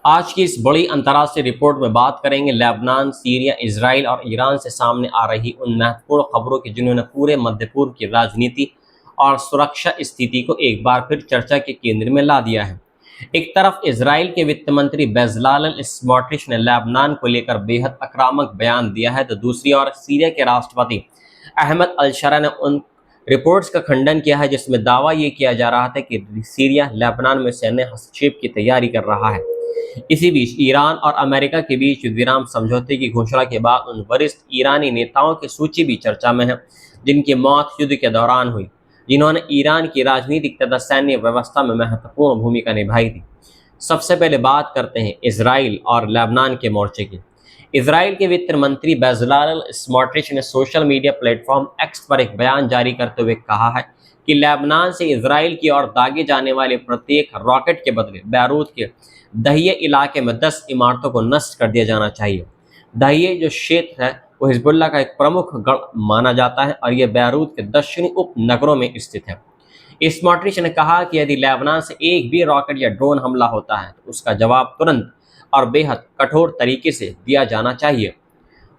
आज की इस बड़ी अंतर्राष्ट्रीय रिपोर्ट में बात करेंगे लेबनान, सीरिया, इजराइल और ईरान से सामने आ रही उन महत्वपूर्ण खबरों की जिन्होंने पूरे मध्य पूर्व की राजनीति और सुरक्षा स्थिति को एक बार फिर चर्चा के केंद्र में ला दिया है। एक तरफ इजराइल के वित्त मंत्री बेजलाल स्मोट्रिच ने लेबनान को लेकर बेहद आक्रामक बयान दिया है, तो दूसरी ओर सीरिया के राष्ट्रपति अहमद अल शरा ने उन रिपोर्ट्स का खंडन किया है जिसमें दावा ये किया जा रहा था कि सीरिया लेबनान में सैन्य हस्तक्षेप की तैयारी कर रहा है। इसी बीच ईरान और अमेरिका के बीच युद्ध विराम समझौते की घोषणा के बाद उन वरिष्ठ ईरानी नेताओं की सूची भी चर्चा में है जिनकी मौत युद्ध के दौरान हुई, जिन्होंने ईरान की राजनीतिक तथा सैन्य व्यवस्था में महत्वपूर्ण भूमिका निभाई थी। सबसे पहले बात करते हैं इजराइल और लेबनान के मोर्चे की। इजराइल के वित्त मंत्री बेजलाल स्मोट्रिच ने सोशल मीडिया प्लेटफॉर्म एक्स पर एक बयान जारी करते हुए कहा है कि लेबनान से इजराइल की ओर दागे जाने वाले प्रत्येक रॉकेट के बदले बैरूत के दहिये इलाके में 10 इमारतों को नष्ट कर दिया जाना चाहिए। दहिये जो क्षेत्र है वो हिजबुल्लाह का एक प्रमुख गढ़ माना जाता है और यह बैरूत के दक्षिणी उपनगरों में स्थित है। स्मोट्रिच ने कहा कि यदि लेबनान से एक भी रॉकेट या ड्रोन हमला होता है तो उसका जवाब तुरंत और बेहद कठोर तरीके से दिया जाना चाहिए।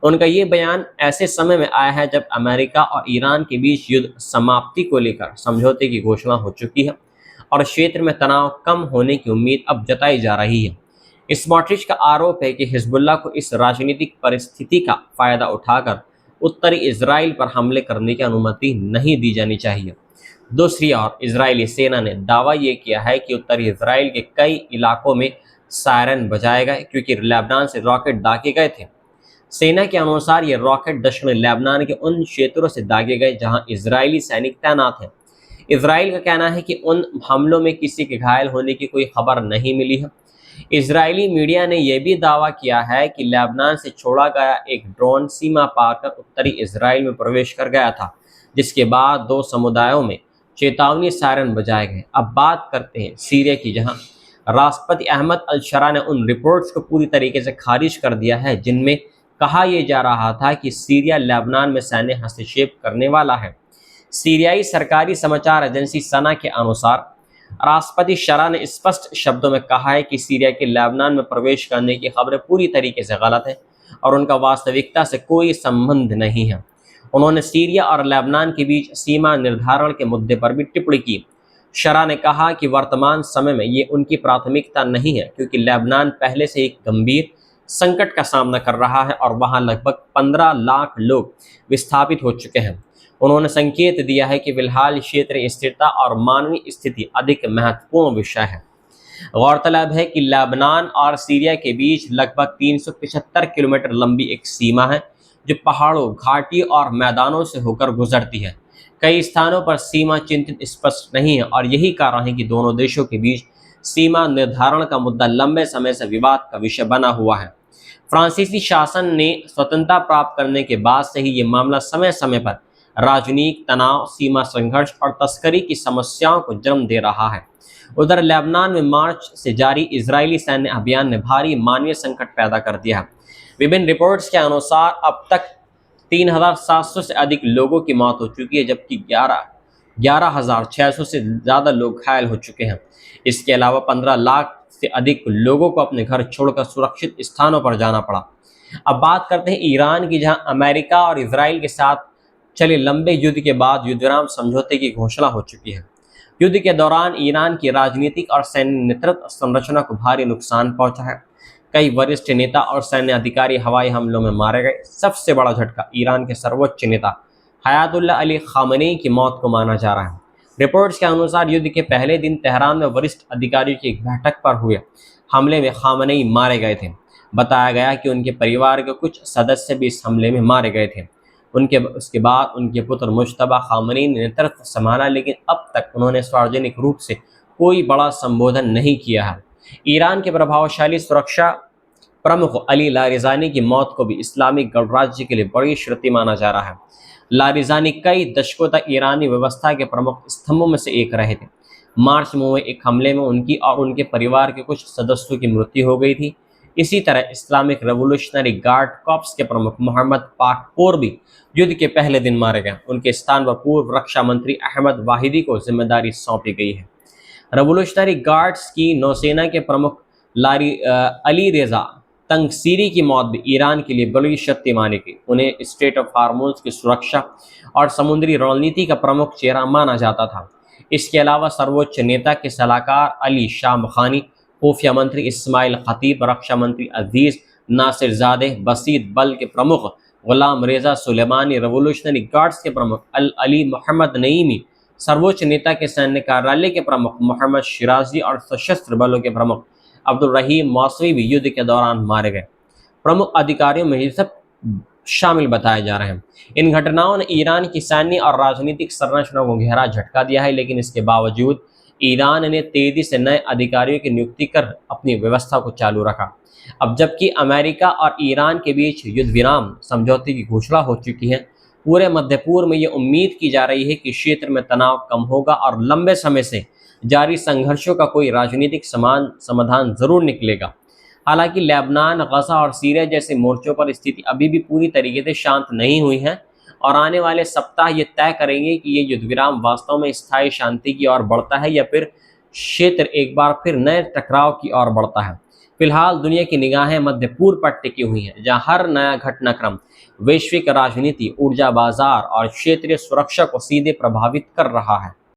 उनका ये बयान ऐसे समय में आया है जब अमेरिका और ईरान के बीच युद्ध समाप्ति को लेकर समझौते की घोषणा हो चुकी है और क्षेत्र में तनाव कम होने की उम्मीद अब जताई जा रही है। स्मोट्रिच का आरोप है कि हिजबुल्लाह को इस राजनीतिक परिस्थिति का फायदा उठाकर उत्तरी इजराइल पर हमले करने की अनुमति नहीं दी जानी चाहिए। दूसरी ओर इजरायली सेना ने दावा ये किया है कि उत्तरी इजराइल के कई इलाकों में सायरन बजाए गए क्योंकि लेबनान से रॉकेट दागे गए थे। सेना के अनुसार ये रॉकेट दक्षिणी लेबनान के उन क्षेत्रों से दागे गए जहां इजरायली सैनिक तैनात हैं। इजराइल का कहना है कि उन हमलों में किसी के घायल होने की कोई खबर नहीं मिली है। इजरायली मीडिया ने यह भी दावा किया है कि लेबनान से छोड़ा गया एक ड्रोन सीमा पार कर उत्तरी इजराइल में प्रवेश कर गया था, जिसके बाद दो समुदायों में चेतावनी सायरन बजाए गए। अब बात करते हैं सीरिया की, जहां राष्ट्रपति अहमद अल शरा ने उन रिपोर्ट्स को पूरी तरीके से खारिज कर दिया है जिनमें कहा यह जा रहा था कि सीरिया लेबनान में सैन्य हस्तक्षेप करने वाला है। सीरियाई सरकारी समाचार एजेंसी सना के अनुसार राष्ट्रपति शरा ने स्पष्ट शब्दों में कहा है कि सीरिया के लेबनान में प्रवेश करने की खबरें पूरी तरीके से गलत है और उनका वास्तविकता से कोई संबंध नहीं है। उन्होंने सीरिया और लेबनान के बीच सीमा निर्धारण के मुद्दे पर भी टिप्पणी की। शरा ने कहा कि वर्तमान समय में ये उनकी प्राथमिकता नहीं है क्योंकि लेबनान पहले से एक गंभीर संकट का सामना कर रहा है और वहां लगभग 15 लाख लोग विस्थापित हो चुके हैं। उन्होंने संकेत दिया है कि फिलहाल क्षेत्रीय स्थिरता और मानवीय स्थिति अधिक महत्वपूर्ण विषय है। गौरतलब है कि लेबनान और सीरिया के बीच लगभग 375 किलोमीटर लंबी एक सीमा है जो पहाड़ों, घाटियों और मैदानों से होकर गुजरती है। कई स्थानों पर सीमा चिंतित स्पष्ट नहीं है और यही कारण है कि दोनों देशों के बीच सीमा निर्धारण का मुद्दा लंबे समय से विवाद का विषय बना हुआ है। फ्रांसीसी शासन ने स्वतंत्रता प्राप्त करने के बाद से ही ये मामला समय समय पर राजनीतिक तनाव, सीमा संघर्ष और तस्करी की समस्याओं को जन्म दे रहा है। उधर लेबनान में मार्च से जारी इजरायली सैन्य अभियान ने भारी मानवीय संकट पैदा कर दिया है। विभिन्न रिपोर्ट्स के अनुसार अब तक 3,700 से अधिक लोगों की मौत हो चुकी है जबकि 11,600 से ज़्यादा लोग घायल हो चुके हैं। इसके अलावा 15 लाख से अधिक लोगों को अपने घर छोड़कर सुरक्षित स्थानों पर जाना पड़ा। अब बात करते हैं ईरान की, जहां अमेरिका और इजराइल के साथ चले लंबे युद्ध के बाद युद्धविराम समझौते की घोषणा हो चुकी है। युद्ध के दौरान ईरान की राजनीतिक और सैन्य नेतृत्व संरचना को भारी नुकसान पहुंचा है। कई वरिष्ठ नेता और सैन्य अधिकारी हवाई हमलों में मारे गए। सबसे बड़ा झटका ईरान के सर्वोच्च नेता हयातुल्लाह अली खामेनी की मौत को माना जा रहा है। रिपोर्ट्स के अनुसार युद्ध के पहले दिन तेहरान में वरिष्ठ अधिकारियों की एक बैठक पर हुए हमले में खामेनी मारे गए थे। बताया गया कि उनके परिवार के कुछ सदस्य भी इस हमले में मारे गए थे। उसके बाद उनके पुत्र मुश्तबा खामेनी ने नेतृत्व संभाला, लेकिन अब तक उन्होंने सार्वजनिक रूप से कोई बड़ा संबोधन नहीं किया है। ईरान के प्रभावशाली सुरक्षा प्रमुख अली लारिजानी की मौत को भी इस्लामिक गणराज्य के लिए बड़ी क्षति माना जा रहा है। लारिजानी कई दशकों तक ईरानी व्यवस्था के प्रमुख स्तंभों में से एक रहे थे। मार्च में हुए एक हमले में उनकी और उनके परिवार के कुछ सदस्यों की मृत्यु हो गई थी। इसी तरह इस्लामिक रेवोल्यूशनरी गार्ड कॉर्प्स के प्रमुख मोहम्मद पाकपोर भी युद्ध के पहले दिन मारे गए। उनके स्थान पर पूर्व रक्षा मंत्री अहमद वाहिदी को जिम्मेदारी सौंपी गई है। रेवोल्यूशनरी गार्ड्स की नौसेना के प्रमुख अली रेज़ा तंगसीरी की मौत भी ईरान के लिए बड़ी क्षति मानी गई। उन्हें स्टेट ऑफ हार्मोन्स की सुरक्षा और समुद्री रणनीति का प्रमुख चेहरा माना जाता था। इसके अलावा सर्वोच्च नेता के सलाहकार अली शामखानी, खुफिया मंत्री इस्माइल खतीब, रक्षा मंत्री अजीज नासिरजादे, बसीत बल के प्रमुख गुलाम रेजा सुलेमानी, रेवोल्यूशनरी गार्ड्स के प्रमुख अली मोहम्मद नईमी, सर्वोच्च नेता के सैन्य कार्यालय के प्रमुख मोहम्मद शिराजी और सशस्त्र बलों के प्रमुख अब्दुल रहीम मौसवी भी युद्ध के दौरान मारे गए। प्रमुख अधिकारियों में ये सब शामिल बताए जा रहे हैं। इन घटनाओं ने ईरान की सैन्य और राजनीतिक संरचना को गहरा झटका दिया है, लेकिन इसके बावजूद ईरान ने तेजी से नए अधिकारियों की नियुक्ति कर अपनी व्यवस्था को चालू रखा। अब जबकि अमेरिका और ईरान के बीच युद्ध विराम समझौते की घोषणा हो चुकी है, पूरे मध्य पूर्व में ये उम्मीद की जा रही है कि क्षेत्र में तनाव कम होगा और लंबे समय से जारी संघर्षों का कोई राजनीतिक समाधान जरूर निकलेगा। हालांकि लेबनान, गजा और सीरिया जैसे मोर्चों पर स्थिति अभी भी पूरी तरीके से शांत नहीं हुई है और आने वाले सप्ताह ये तय करेंगे कि ये युद्ध विराम वास्तव में स्थायी शांति की ओर बढ़ता है या फिर क्षेत्र एक बार फिर नए टकराव की ओर बढ़ता है। फिलहाल दुनिया की निगाहें मध्य पूर्व पर टिकी हुई हैं, जहां हर नया घटनाक्रम वैश्विक राजनीति, ऊर्जा बाजार और क्षेत्रीय सुरक्षा को सीधे प्रभावित कर रहा है।